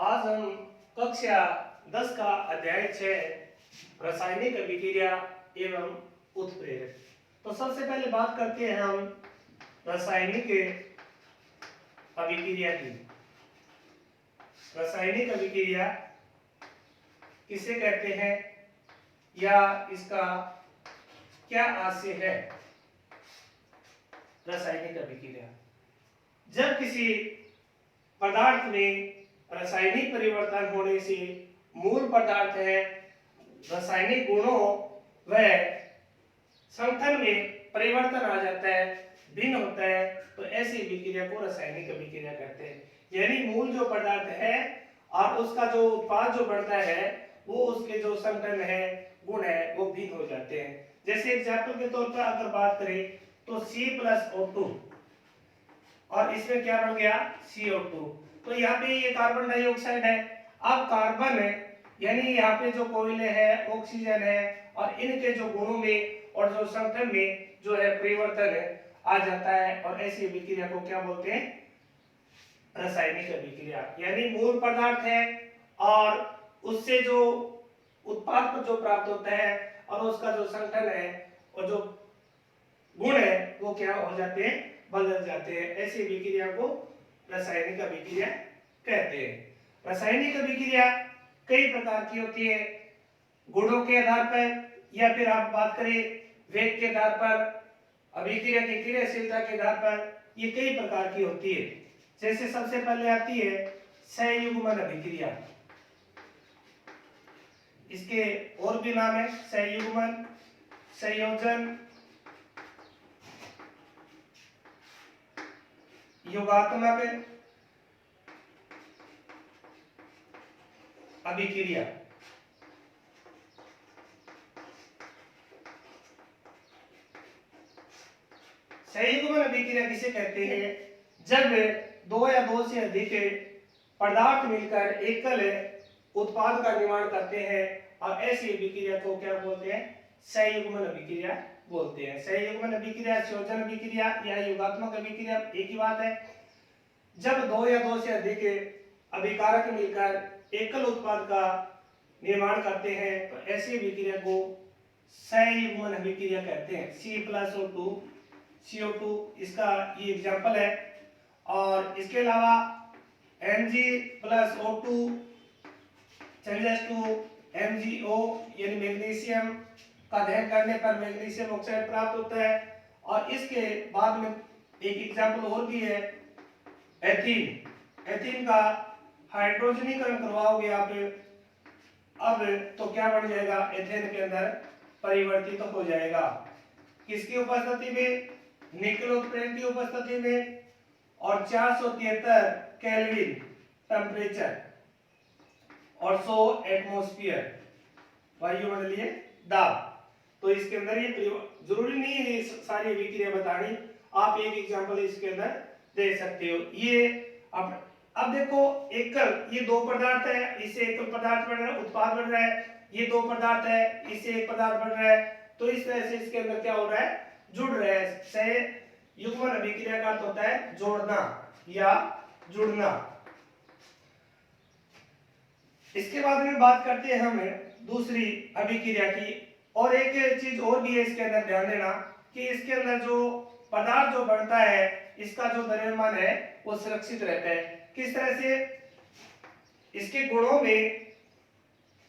आज हम कक्षा 10 का अध्याय 6 रासायनिक अभिक्रिया एवं उत्प्रेरक। तो सबसे पहले बात करते हैं हम रासायनिक अभिक्रिया की। रासायनिक अभिक्रिया किसे कहते हैं या इसका क्या आशय है? रासायनिक अभिक्रिया जब किसी पदार्थ में रासायनिक परिवर्तन होने से मूल पदार्थ है रासायनिक गुणों व संगठन में परिवर्तन आ जाता है, भिन्न होता है, तो ऐसी अभिक्रिया को रासायनिक अभिक्रिया कहते हैं। यानी मूल जो पदार्थ है और उसका जो उत्पाद जो बनता है वो उसके जो संगठन है, गुण है, वो भिन्न हो जाते हैं। जैसे एग्जाम्पल के तौर पर अगर बात करें तो C+O2 और इसमें क्या बन गया CO2। तो यहाँ पे ये कार्बन डाइऑक्साइड है। अब कार्बन है यानी यहाँ पे जो कोयले है, ऑक्सीजन है और इनके जो गुणों में और जो संगठन में जो है परिवर्तन है आ जाता है, और ऐसी अभिक्रिया को क्या बोलते हैं? रासायनिक अभिक्रिया। यानी मूल पदार्थ है और उससे जो उत्पाद जो प्राप्त होता है और उसका जो संगठन है और जो गुण है वो क्या हो जाते हैं? बदल जाते हैं। ऐसी अभिक्रिया को रासायनिक अभिक्रिया कहते हैं। रासायनिक अभिक्रिया कई प्रकार की होती है, गुणों के आधार पर या फिर आप बात करें वेग के आधार पर, अभिक्रिया की क्रियाशीलता के आधार पर, ये कई प्रकार की होती है। जैसे सबसे पहले आती है सहयुग्मन अभिक्रिया। इसके और भी नाम है सहयुग्मन, संयोजन, योगात्मक अभिक्रिया। संयुग्मन अभिक्रिया किसे कहते हैं? जब दो या दो से अधिक पदार्थ मिलकर एकल उत्पाद का निर्माण करते हैं और ऐसी अभिक्रिया को क्या बोलते हैं? संयुग्मन अभिक्रिया बोलते हैं। संयुग्मन अभिक्रिया, संयोजन अभिक्रिया या योगात्मक अभिक्रिया एक ही बात है। जब दो या दो से अधिक अभिकारक मिलकर एकल उत्पाद का निर्माण करते हैं तो ऐसी अभिक्रिया को सहयुग्मन अभिक्रिया कहते हैं। C+O2 CO2 इसका ये एग्जांपल है। और इसके अलावा Mg+O2 changes to MgO यानी मैग्नीशियम का दहन करने पर मैग्नीशियम ऑक्साइड प्राप्त होता है। और इसके बाद में एक एग्जांपल और भी है एथीन। एथीन का हाइड्रोजनीकरण करवाओगे आप अब तो क्या बन जाएगा? एथेन के अंदर परिवर्तित हो जाएगा। किसकी उपस्थिति में? निकल उत्प्रेरक की उपस्थिति में और 473 केल्विन टेम्परेचर और 100 एटमॉस्फेयर वायुमंडलीय दाब। तो इसके अंदर ये जरूरी नहीं है सारी अभिक्रिया बतानी, आप एक एग्जांपल इसके अंदर दे सकते हो। ये अब देखो एकल, ये दो पदार्थ है, इससे एकल पदार्थ बन रहा है, उत्पाद बन रहा है। ये दो पदार्थ है, इससे एक पदार्थ बन रहा है। तो इस तरह से इसके अंदर क्या हो रहा है? जुड़ रहा है। सहयुग्मन अभिक्रिया का अर्थ होता है जोड़ना या जुड़ना। इसके बाद में बात करते हैं हम दूसरी अभिक्रिया की। और एक चीज और भी है इसके अंदर ध्यान देना कि इसके अंदर जो पदार्थ जो बनता है इसका जो द्रव्यमान है वो सुरक्षित रहता है। किस तरह से? इसके गुणों में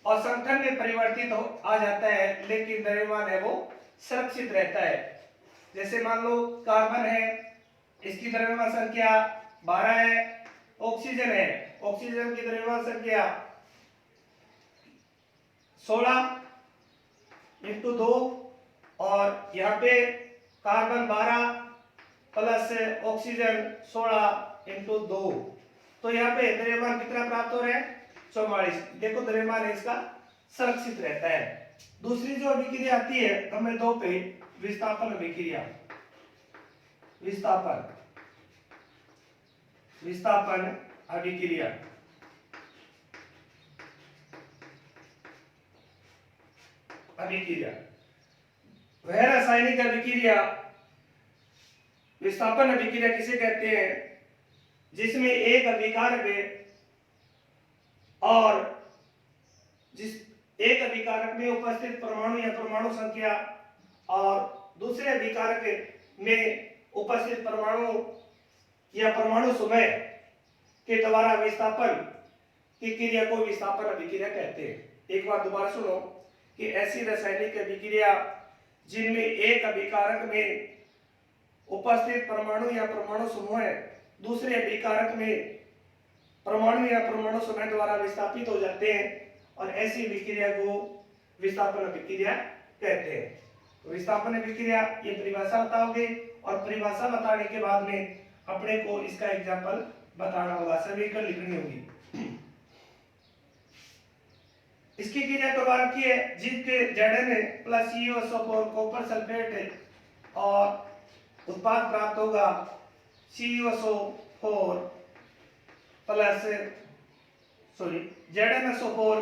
और संगठन में परिवर्तित आ जाता है लेकिन द्रव्यमान है वो सुरक्षित रहता है। जैसे मान लो कार्बन है, इसकी द्रव्यमान संख्या 12 है। ऑक्सीजन है, ऑक्सीजन की द्रव्यमान संख्या 16 × 2 और यहाँ पे कार्बन 12 प्लस ऑक्सीजन 16 × 2, तो यहाँ पे द्रव्यमान कितना प्राप्त हो रहा है? 44। देखो द्रव्यमान है इसका सुरक्षित रहता है। दूसरी जो अभिक्रिया आती है नंबर 2 पे विस्थापन अभिक्रिया। विस्थापन अभिक्रिया वह रासायनिक अभिक्रिया विस्थापन अभिक्रिया किसे कहते हैं? जिसमें एक अभिकारक और जिस एक अभिकारक में उपस्थित परमाणु या परमाणु संख्या और दूसरे अभिकारक में उपस्थित परमाणु या परमाणु समूह के द्वारा विस्थापन की क्रिया को विस्थापन अभिक्रिया कहते हैं। एक बार दोबारा सुनो कि ऐसी रासायनिक अभिक्रिया जिनमें एक अभिकारक में उपस्थित परमाणु या परमाणु समूह दूसरे अभिकारक में परमाणु या परमाणु समूह द्वारा विस्थापित हो जाते हैं और ऐसी अभिक्रिया को विस्थापन अभिक्रिया कहते हैं। विस्थापन अभिक्रिया ये परिभाषा बताओगे और परिभाषा बताने के बाद में अपने को इसका एग्जाम्पल बताना होगा, सभी को लिखनी होगी। इसकी क्रिया प्रकार की है जिसके Zn plus CuSO4 copper sulphate और उत्पाद प्राप्त होगा CuSO4 plus ZnSO4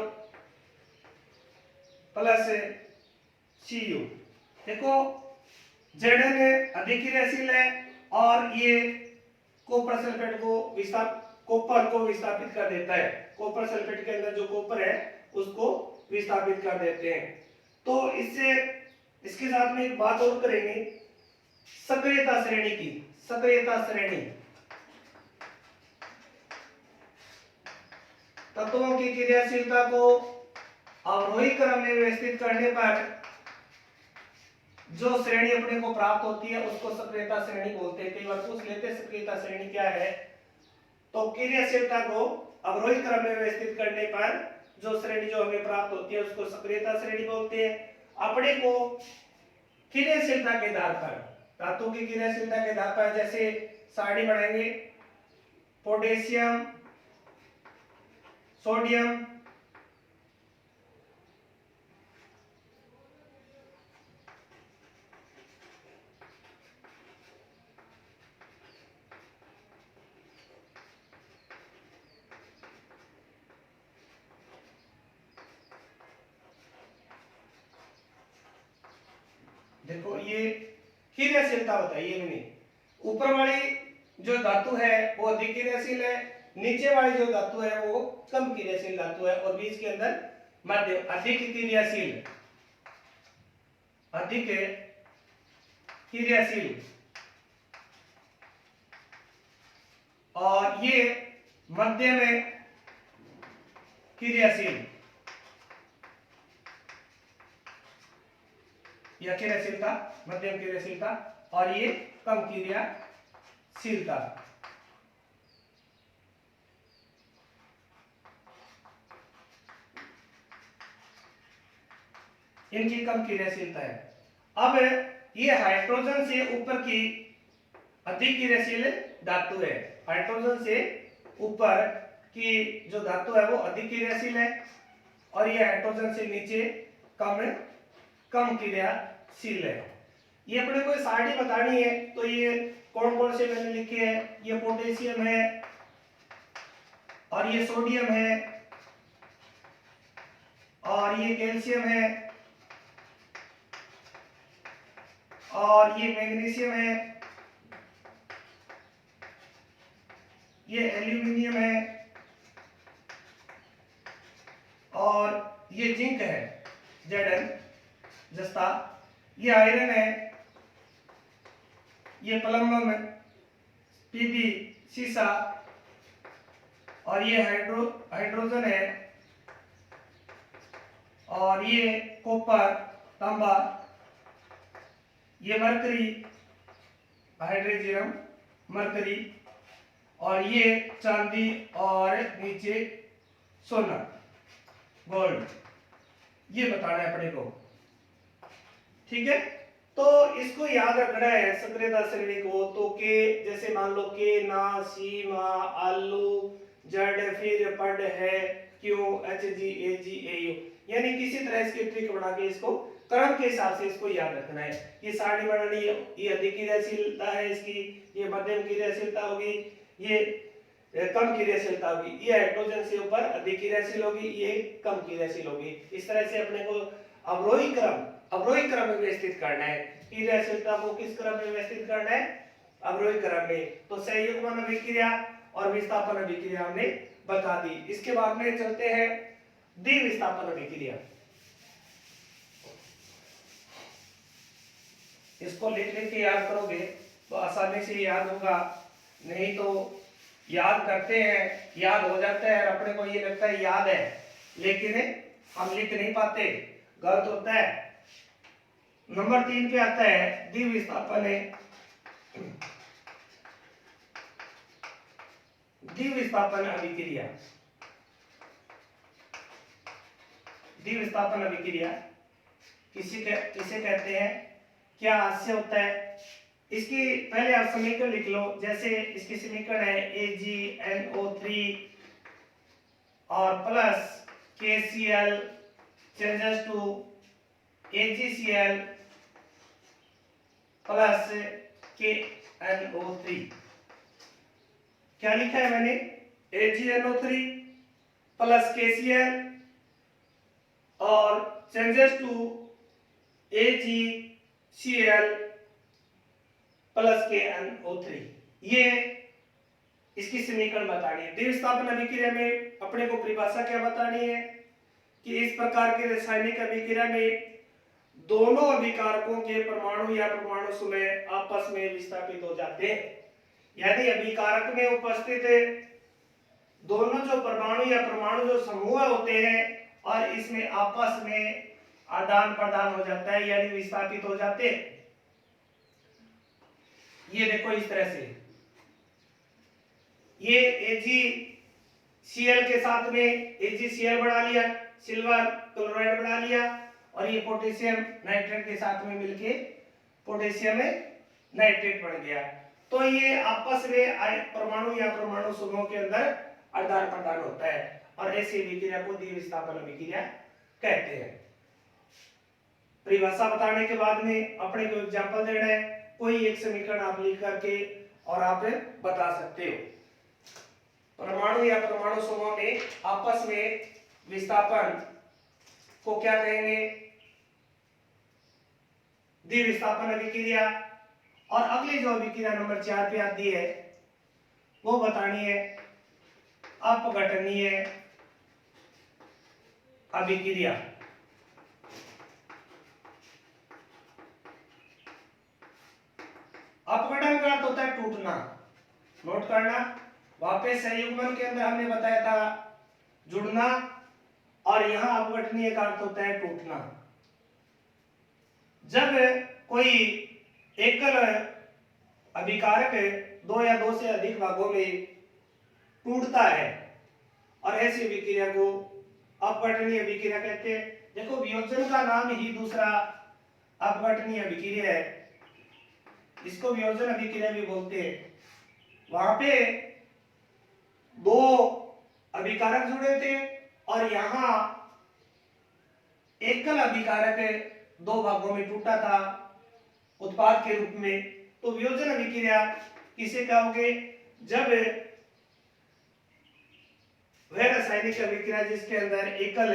plus Cu। देखो Zn अधिक्रियाशील है और ये कॉपर सल्फेट को विस्थापित कर देता है। कॉपर सल्फेट के अंदर जो कॉपर है उसको विस्थापित कर देते हैं। तो इससे इसके साथ में एक बात और करेंगे सक्रियता श्रेणी की। सक्रियता श्रेणी तत्वों की क्रियाशीलता को अवरोही क्रम में व्यवस्थित करने पर जो श्रेणी अपने को प्राप्त होती है उसको सक्रियता श्रेणी बोलते हैं। कई बार पूछ लेते हैं सक्रियता श्रेणी क्या है, तो क्रियाशीलता को अवरोही क्रम में व्यवस्थित करने पर जो श्रेणी जो हमें प्राप्त होती है उसको सक्रियता श्रेणी बोलते हैं। अपने को क्रियाशीलता के आधार पर, धातु की क्रियाशीलता के आधार पर जैसे सारणी बनाएंगे पोटेशियम, सोडियम, देखो ये क्रियाशीलता बताइए मैंने। ऊपर वाली जो धातु है वो अधिक क्रियाशील है, नीचे वाली जो धातु है वो कम क्रियाशील धातु है और बीच के अंदर मध्यम अधिक क्रियाशील, अधिक क्रियाशील और ये मध्यम क्रियाशील या क्रियाशीलता, मध्यम क्रियाशीलता और ये कम क्रियाशीलता। इनकी कम क्रियाशीलता है। अब ये हाइड्रोजन से ऊपर की अधिक क्रियाशील धातु है। हाइड्रोजन से ऊपर की जो धातु है वो अधिक क्रियाशील है और ये हाइड्रोजन से नीचे कम क्रियाशील है। ये अपने को सारणी बतानी है तो ये कौन कौन से मैंने लिखे हैं, ये पोटेशियम है और ये सोडियम है और ये कैल्शियम है और ये मैग्नीशियम है, ये एल्यूमिनियम है और ये जिंक है Zn जस्ता, ये आयरन है, ये प्लम्बम Pb सीसा और ये हाइड्रोजन है और ये कॉपर तांबा, ये मरकरी हाइड्रोजन मरकरी और ये चांदी और नीचे सोना गोल्ड। ये बताना है अपने को, ठीक है। तो इसको याद रखना है सक्रियता श्रेणी को। तो के जैसे मान लो के ना, सी, मा, आलू, जड़, फिर पड़ है, क्यों, H, ji, A, ji, A, you, यानी किसी तरह इसकी ट्रिक बना के इसको क्रम के हिसाब से इसको याद रखना है। ये सारणी बनानी है, ये अधिक क्रियाशीलता है इसकी, ये मध्यम क्रियाशीलता होगी, ये कम क्रियाशीलता होगी, ये हाइड्रोजन से ऊपर अधिक क्रियाशील होगी, ये कम क्रियाशील होगी। इस तरह से अपने को अवरोही क्रम में व्यवस्थित करना है। क्रियाशीलता को किस क्रम में व्यवस्थित करना है? अवरोही क्रम में। तो संयुग्मन अभिक्रिया और विस्थापन अभिक्रिया हमने बता दी। इसके बाद में चलते हैं द्विविस्थापन अभिक्रिया। इसको लिख लिख के याद करोगे तो आसानी से याद होगा, नहीं तो याद करते हैं, याद हो जाता है और अपने को ये लगता है याद है, लेकिन हम लिख नहीं पाते, गलत होता है। नंबर 3 पे आता है द्विविस्थापन अभिक्रिया। द्विविस्थापन अभिक्रिया किसे कहते हैं, क्या हास्य होता है? इसकी पहले आप समीकरण लिख लो। जैसे इसकी समीकरण है AgNO3 और plus KCl changes to AgCl plus KNO3। क्या लिखा है मैंने? AgNO3 प्लस KCl और changes to AgCl plus KNO3। ये इसकी समीकरण बतानी है। द्विविस्थापन अभिक्रिया में अपने को परिभाषा क्या बतानी है कि इस प्रकार की रासायनिक अभिक्रिया में दोनों अभिकारकों के परमाणु या परमाणु समूह आपस में विस्थापित हो जाते हैं। यदि अभिकारक में उपस्थित दोनों जो परमाणु या परमाणु जो समूह होते हैं और इसमें आपस में आदान प्रदान हो जाता है, यानी विस्थापित हो जाते हैं। ये देखो इस तरह से, ये AgCl के साथ में AgCl बना लिया, सिल्वर क्लोराइड बना लिया, और ये पोटेशियम नाइट्रेट के साथ में मिलके पोटेशियम नाइट्रेट बन गया। तो ये आपस में परमाणु या परमाणु समूह के अंदर आदान प्रदान होता है और ऐसी अभिक्रिया को द्विविस्थापन अभिक्रिया कहते हैं। परिभाषा बताने के बाद में अपने को एग्जांपल देना है, कोई एक समीकरण आप लिख करके और आप बता सकते हो। परमाणु या परमाणु समूह में आपस में विस्थापन को क्या कहेंगे? द्विविस्थापन अभिक्रिया। और अगली जो अभिक्रिया नंबर 4 पे आती है वो बतानी है अपघटनीय अभिक्रिया। अपघटन का अर्थ होता है टूटना। नोट करना, वहां पे संयुग्मन के अंदर हमने बताया था जुड़ना, और यहां अपघटनीय का अर्थ होता है टूटना। जब कोई एकल अभिकारक दो या दो से अधिक भागों में टूटता है और ऐसी अभिक्रिया को अपघटनीय अभिक्रिया कहते हैं। देखो वियोजन का नाम ही दूसरा अपघटनीय अभिक्रिया है, इसको वियोजन अभिक्रिया भी बोलते हैं। वहां पे दो अभिकारक जुड़े थे और यहां एकल अभिकारक दो भागों में टूटा था उत्पाद के रूप में। तो वियोजन अभिक्रिया किसे कहोगे? जब वह रासायनिक अभिक्रिया जिसके अंदर एकल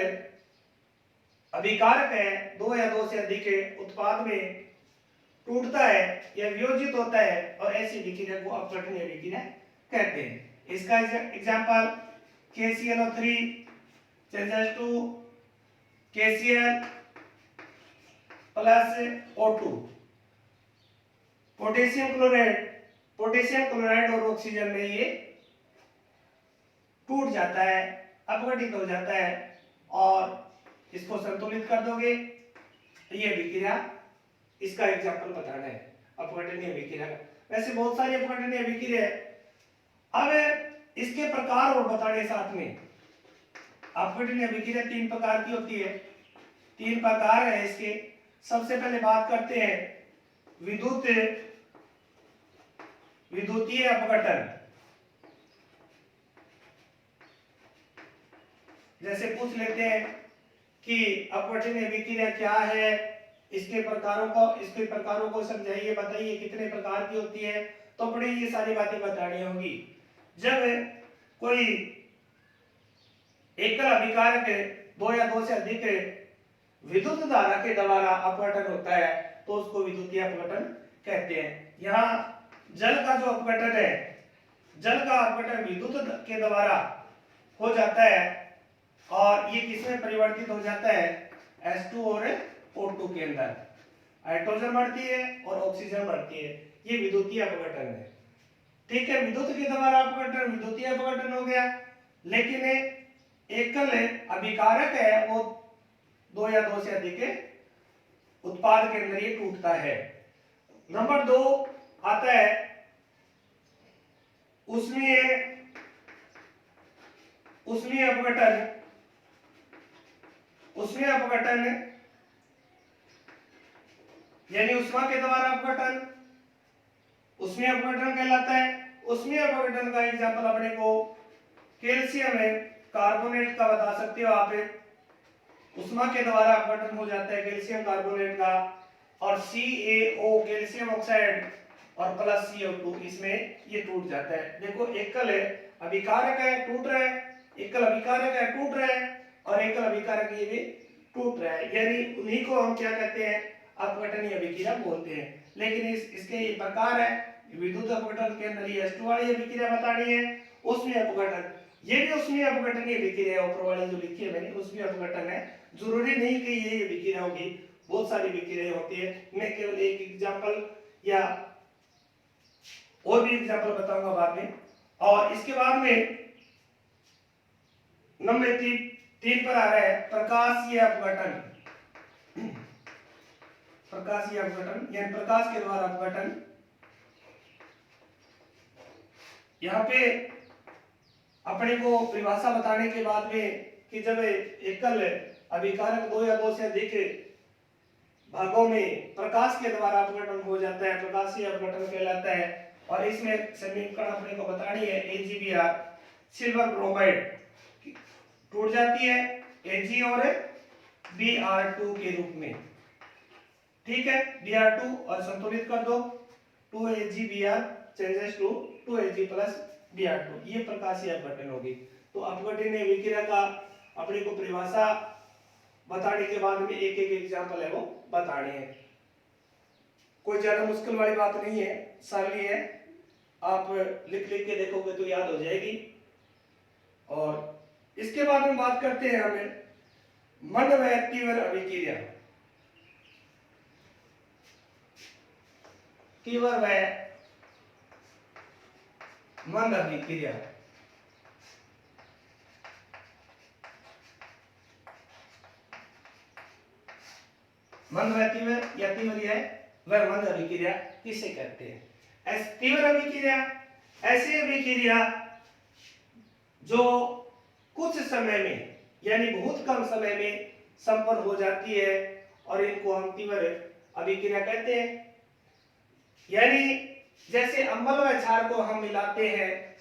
अभिकारक है दो या दो से अधिक उत्पाद में टूटता है या वियोजित होता है, और ऐसी अभिक्रिया को अपघटनीय अभिक्रिया कहते हैं। इसका example KClO3 changes to KCl plus O2। Potassium chloride और ऑक्सीजन में ये टूट जाता है, अपघटित हो जाता है, और इसको संतुलित कर दोगे तो ये अभिक्रिया, इसका एग्जांपल बताना है अपघटनीय अभिक्रिया का। वैसे बहुत सारी अपघटनीय अभिक्रिया है। अब इसके प्रकार और बताने साथ में। अपघटनीय अभिक्रिया 3 प्रकार की होती है, 3 प्रकार है इसके। सबसे पहले बात करते हैं विद्युतीय अपघटन। जैसे पूछ लेते हैं कि अपघटनीय अभिक्रिया क्या है, इसके प्रकारों को समझाइए, बताइए कितने प्रकार की होती है, तो अपने ये सारी बातें बतानी होगी। जब कोई एकल अभिकारक दो या दो से अधिक विद्युत धारा के द्वारा अपघटन होता है तो उसको विद्युतीय अपघटन कहते हैं। यहाँ जल का जो अपघटन है, जल का अपघटन विद्युत के द्वारा हो जाता है और ये किसमें परिवर्तित हो जाता है, H2 और O2 के अंदर हाइड्रोजन बढ़ती है और ऑक्सीजन बढ़ती है। ये विद्युतीय अपघटन है। ठीक है, विद्युत के द्वारा अपघटन विद्युतीय अपघटन हो गया। लेकिन एकल अभिकारक है वो दो या दो से अधिक उत्पाद के अंदर ये टूटता है। नंबर 2 आता है उष्मीय अपघटन यानी उष्मा के द्वारा अपघटन उष्मीय अपघटन कहलाता है। उष्मीय अपघटन का एग्जांपल अपने को कैल्शियम कार्बोनेट का बता सकते हो आप। उष्मा के द्वारा अपघटन हो जाता है कैल्शियम कार्बोनेट का, और CaO कैल्शियम ऑक्साइड और प्लस CO2 इसमें ये टूट जाता है। देखो एकल अभिकारक है टूट रहा है, एकल अभिकारक है टूट रहा है, और एकल अभिकारक ये भी टूट रहा है, यानी उन्हीं को हम क्या कहते हैं, अपघटनीय अभिक्रिया बोलते हैं। लेकिन इसके ये प्रकार है, विद्युत अपघटन के अंदर ये H2 वाली अभिक्रिया बतानी है। उष्मीय अपघटन ये भी उष्मीय अपघटनीय अभिक्रिया है, ऊपर वाली जो लिखी है मैंने उष्मीय अपघटन है। जरूरी नहीं कि ये अभिक्रिया होगी, बहुत सारी अभिक्रियाएं होती है। मैं केवल एक एग्जांपल या और भी एग्जांपल बताऊंगा बाद में। और इसके बाद में नंबर 3 पर आ रहा है प्रकाशीय अपघटन। प्रकाशीय अपघटन यानी प्रकाश के द्वारा अपघटन। यहाँ पे अपने को परिभाषा बताने के बाद में कि जब एकल अभिकारक दो या दो से अधिक भागों में प्रकाश के द्वारा अपघटन हो जाता है, प्रकाशीय अपघटन कहलाता है। और इसमें समीकरण अपने को बतानी है AgBr, सिल्वर ब्रोमाइड टूट जाती है Ag और Br2 के रूप में। ठीक है, Br2 और संतुलित कर दो, 2AgBr changes to 2Ag plus Br2, ये प्रकाशीय अपघटन होगी। तो अपघटनीय अभिक्रिया का अपने को परिभाषा बताने के बाद में एक एक एग्जांपल है वो बताने हैं। कोई ज्यादा मुश्किल वाली बात नहीं है, सरल ही है, आप लिख के देखोगे तो याद हो जाएगी। और इसके बाद में बात करते हैं हमें मंद व तीव्र अभिक्रिया। तीव्र व मंद अभिक्रिया। मंद व तीव्र या तीव्र है वह मंद अभिक्रिया किसे कहते हैं? तीव्र अभिक्रिया ऐसी अभिक्रिया जो कुछ समय में यानी बहुत कम समय में संपन्न हो जाती है और इनको हम तीव्र अभिक्रिया कहते हैं। यानी जैसे अम्ल व क्षार को हम मिलाते हैं,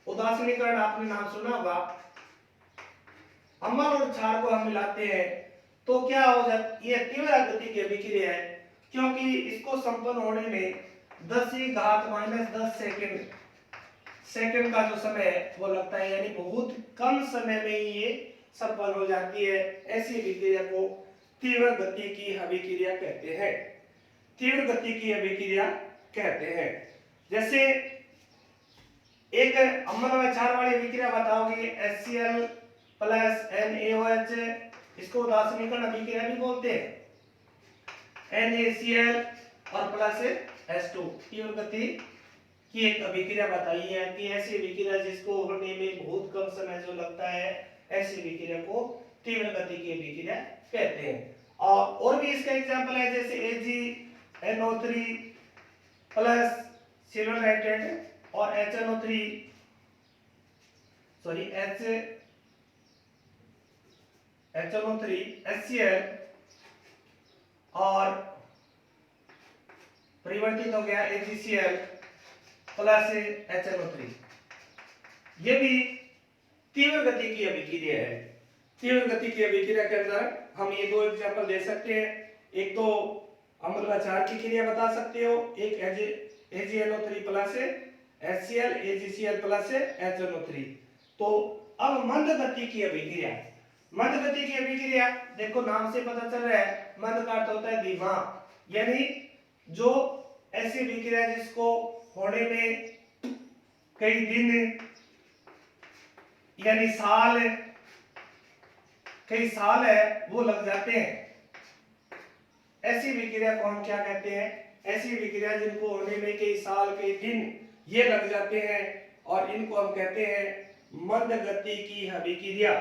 उदासीनीकरण आपने नाम सुना होगा। अम्ल और क्षार को हम मिलाते हैं तो क्या हो जाता है, ये तीव्र गति की अभिक्रिया है, क्योंकि इसको संपन्न होने में 10⁻⁻10 सेकंड का जो समय है वो लगता है, यानी बहुत कम समय में ही ये संपन्न हो जाती है। ऐसी अभिक्रिया को तीव्र गति की अभिक्रिया कहते हैं। तीव्र गति की अभिक्रिया कहते हैं। जैसे एक अम्ल व क्षार वाली अभिक्रिया बताओगे, HCl प्लस NaOH, इसको उदासीनीकरण अभिक्रिया भी बोलते हैं। NaCl और प्लस H2 तीव्र गति की एक अभिक्रिया बताई है कि ऐसी अभिक्रिया जिसको होने में बहुत कम समय जो लगता है, ऐसी अभिक्रिया को तीव्र गति की अभिक्रिया कहते हैं। और भी इसका एग्जांपल है, जैसे AgNO3 प्लस सिल्वर नाइट्रेट और HNO3 HCl और परिवर्तित हो गया AgCl प्लस HNO3, ये भी तीव्र गति की अभिक्रिया है। तीव्र गति की अभिक्रिया के अंदर हम ये दो एग्जांपल दे सकते हैं, एक तो अम्ल व क्षार की क्रिया बता सकते हो, एक AgNO3 plus HCl AgCl plus HNO3। तो अब मंद गति की अभिक्रिया, मंद गति की अभिक्रिया देखो नाम से पता चल रहा है, मंद का अर्थ होता है धीमा, यानी जो ऐसी अभिक्रिया जिसको होने में कई दिन यानी साल, कई साल है वो लग जाते हैं। ऐसी विक्रिया को हम क्या कहते हैं? ऐसी विक्रिया जिनको होने में कई साल, कई दिन ये लग जाते हैं, और इनको हम कहते हैं मंद गति की अभिक्रिया।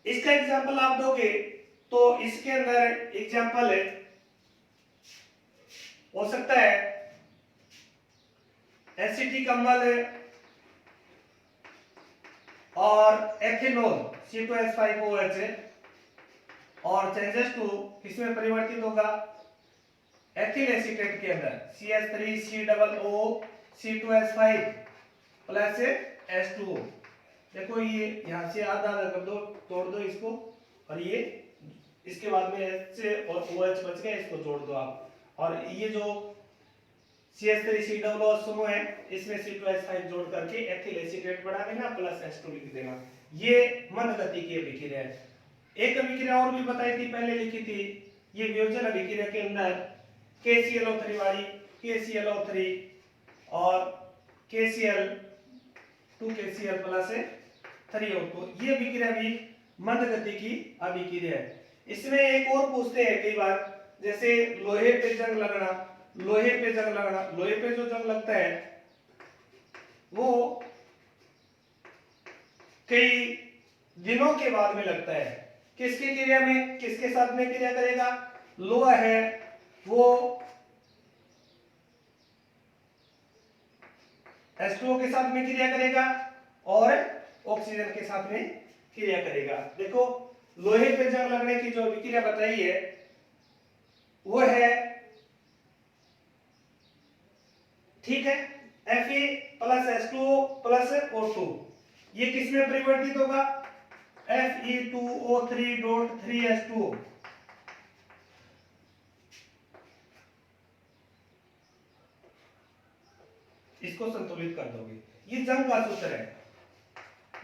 इसका एग्जाम्पल आप दोगे तो इसके अंदर एग्जाम्पल हो सकता है एसिटिक अम्ल और एथेनॉल C2H5OH, और चेंजेस टू किसमें परिवर्तित होगा? एथिल एसीटेट के अंदर CH3COO C2H5 प्लस H2O। देखो ये यहाँ से आधा आधा कर दो, तोड़ दो इसको, और ये इसके बाद में H और OH बच गया, इसको जोड़ दो आप। और ये जो CH3COO समूह है इसमें C2H5 जोड़ करके एथिल एसीटेट बना देना प्लस H2 लिख देना। ये मंद गति की अभिक्रिया है। एक अभिक्रिया और भी बताई थी, पहले लिखी थी, ये वियोजन अभिक्रिया के अंदर KClO3 वाली KClO3 और KCl 2KCl प्लस 3O2, ये अभिक्रिया भी मंद गति की अभिक्रिया है। इसमें एक और पूछते हैं कई बार, जैसे लोहे पे जंग लगना, लोहे पे जंग लगना, लोहे पे जो जंग लगता है वो कई दिनों के बाद में लगता है। किसकी क्रिया में, किसके साथ में क्रिया करेगा? लोहा है वो H2O के साथ में क्रिया करेगा और ऑक्सीजन के साथ में क्रिया करेगा। देखो लोहे पे जंग लगने की जो अभिक्रिया बताई है वो है, ठीक है, Fe plus H2O plus O2, ये किसमें परिवर्तित होगा? Fe2O3.3H2O। इसको संतुलित कर दोगे। ये जंग का सूत्र है,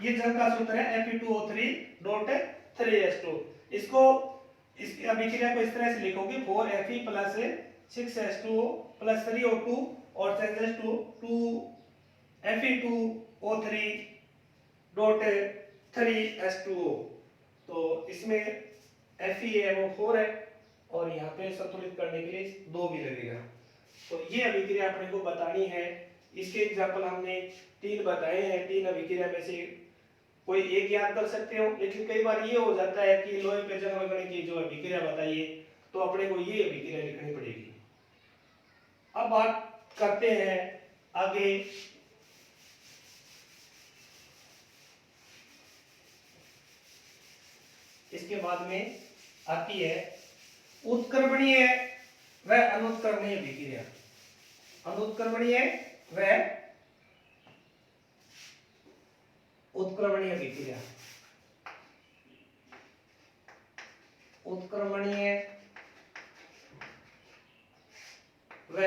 ये जंग का सूत्र है Fe2O3.3H2। इसको, इसकी अभिक्रिया को इस तरह से लिखोगे 4Fe plus 6H2O plus 3O2 और चेंजेस टू 2Fe2O3.3H2O। तो इसमें Fe है वो 4 है, और यहाँ पे संतुलित करने के लिए 2 भी लगेगा। तो ये अभिक्रिया अपने को बतानी है। इसके एग्जाम्पल हमने 3 बताए हैं। 3 अभिक्रिया में से कोई एक याद कर सकते हो, लेकिन कई बार ये हो जाता है कि लोहे पे जंग लगने की जो अभिक्रिया बताइए तो अपने को ये अभिक्रिया लिखनी पड़ेगी। अब बात करते हैं आगे, इसके बाद में आती है उत्क्रमणीय व अनुत्क्रमणीय अभिक्रिया। अनुत्क्रमणीय व उत्क्रमणीय अभिक्रिया। उत्क्रमणीय व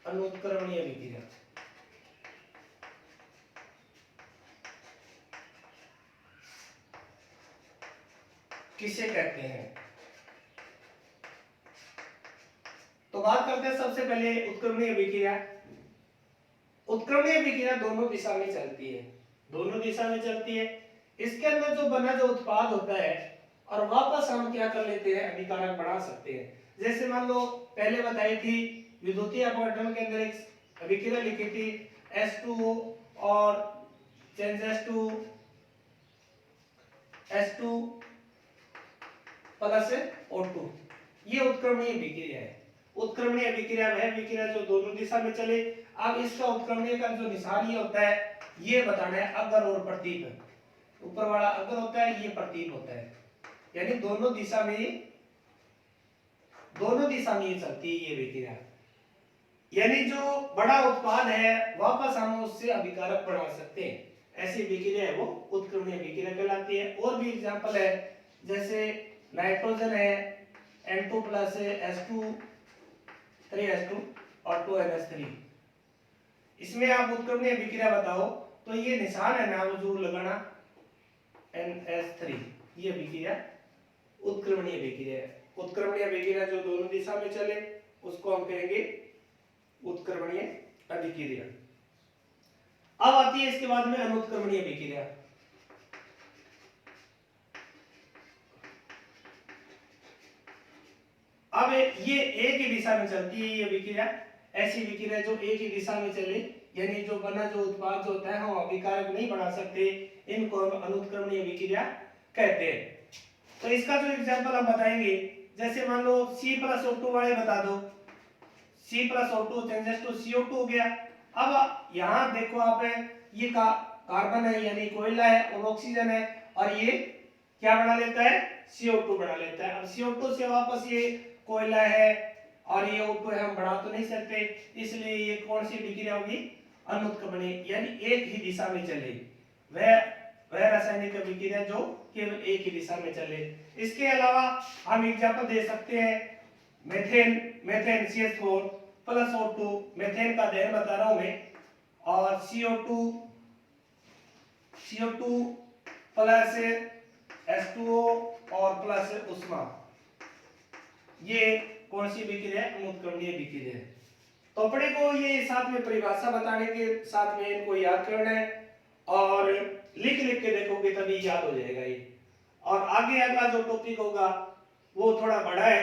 अनुत्क्रमणीय अभिक्रिया। किसे कहते हैं? तो बात करते हैं सबसे पहले उत्क्रमणीय अभिक्रिया। उत्क्रमणीय अभिक्रिया दोनों दिशा में चलती है, दोनों दिशा में चलती है। इसके अंदर जो बना जो उत्पाद होता है और वापस हम क्या कर लेते हैं, अभिकारक बना सकते हैं। जैसे मान लो पहले बताई थी विद्युतीय अपवर्तन के अंदर एक अभिक्रिया लिखी थी H2O और changes to H2 plus O2, ये उत्क्रमणीय अभिक्रिया है। उत्क्रमणीय अभिक्रिया वह अभिक्रिया जो दोनों दिशा में चले। अब इसका उत्क्रमणीय का जो निशान ये होता है, ये बताना है अग्र और प्रतीप। ऊपर वाला अग्र होता है, ये प्रतीप होता है, यानी दोनों दिशा में ये चलती है ये अभिक्रिया। यानी जो बड़ा उत्पाद है वापस हम उससे अभिकारक बना सकते हैं, ऐसी अभिक्रिया है वो उत्क्रमणीय अभिक्रिया कहलाती है। और भी एग्जांपल है, जैसे नाइट्रोजन है N2 प्लस H2 3H2 और 2NH3, इसमें आप उत्क्रमणीय अभिक्रिया बताओ तो ये निशान है ना वो जो लगाना NH3, ये अभिक्रिया उत्क्रमणीय अभिक्रिया है। उत्क्रमणीय अभिक्रिया जो दोनों दिशा में चले उसको हम कहेंगे उत्क्रमणीय अभिक्रिया। अब आती है इसके बाद में अनुत्क्रमणीय अभिक्रिया। अब ये एक ही दिशा में चलती है ये अभिक्रिया, ऐसी अभिक्रिया जो एक ही दिशा में चले, यानी जो बना जो उत्पाद जो होता है हम अभिकारक नहीं बना सकते, इनको हम अनुत्क्रमणीय अभिक्रिया कहते हैं। तो इसका जो एग्जांपल हम बताएंगे, जैसे मान लो C+O2 वाले बता दो, C+O2 चेंजेस टू CO2 हो गया। अब यहाँ देखो आप, ये कार्बन है यानी कोयला है और ऑक्सीजन है, और ये क्या बना लेता है, CO2 बना लेता है। अब CO2 से वापस ये कोयला है और ये O2 है, हम बढ़ा तो नहीं सकते, इसलिए ये कौन सी अभिक्रिया होगी, अनुत्क्रमणीय, यानी एक ही दिशा में चले, वह रासायनिक अभिक्रिया जो केवल एक ही दिशा में चले। इसके अलावा हम एग्जांपल दे सकते हैं, methane CH4 plus O2, methane का दहन बता रहा हूं मैं, और CO2 प्लस H2O और प्लस उष्मा, ये कौन सी अभिक्रिया है, अनुत्क्रमणीय अभिक्रिया है। तो अपने को ये साथ में परिभाषा बताने के साथ में इनको याद करना है, और लिख के देखोगे तभी याद हो जाएगा ये। और आगे अगला जो टॉपिक होगा वो थोड़ा बड़ा है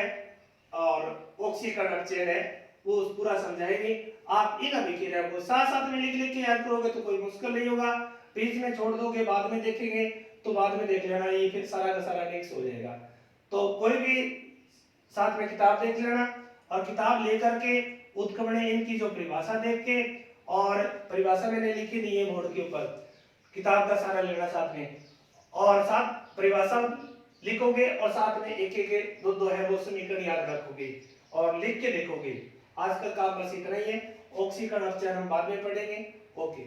और ऑक्सीकरण अपचयन है, वो पूरा समझाएंगे। आप इन अभिक्रिया को साथ में लिख के याद करोगे तो कोई मुश्किल नहीं होगा, बीच में छोड़ दोगे बाद में देखेंगे तो बाद में देख लेना, ये फिर सारा का सारा मिक्स हो जाएगा। तो कोई भी साथ में किताब देख लेना, और किताब लेकर के उत्क्रमणीय इनकी जो परिभाषा देख के, और परिभाषा मैंने लिखी नहीं है बोर्ड के ऊपर, किताब का सारा लेना साथ में, और साथ परिभाषा लिखोगे और साथ में एक एक दो है वो समीकरण याद रखोगे और लिख के देखोगे। आज का काम बस इतना ही है, ऑक्सीकरण अपचयन हम बाद में पढ़ेंगे। ओके।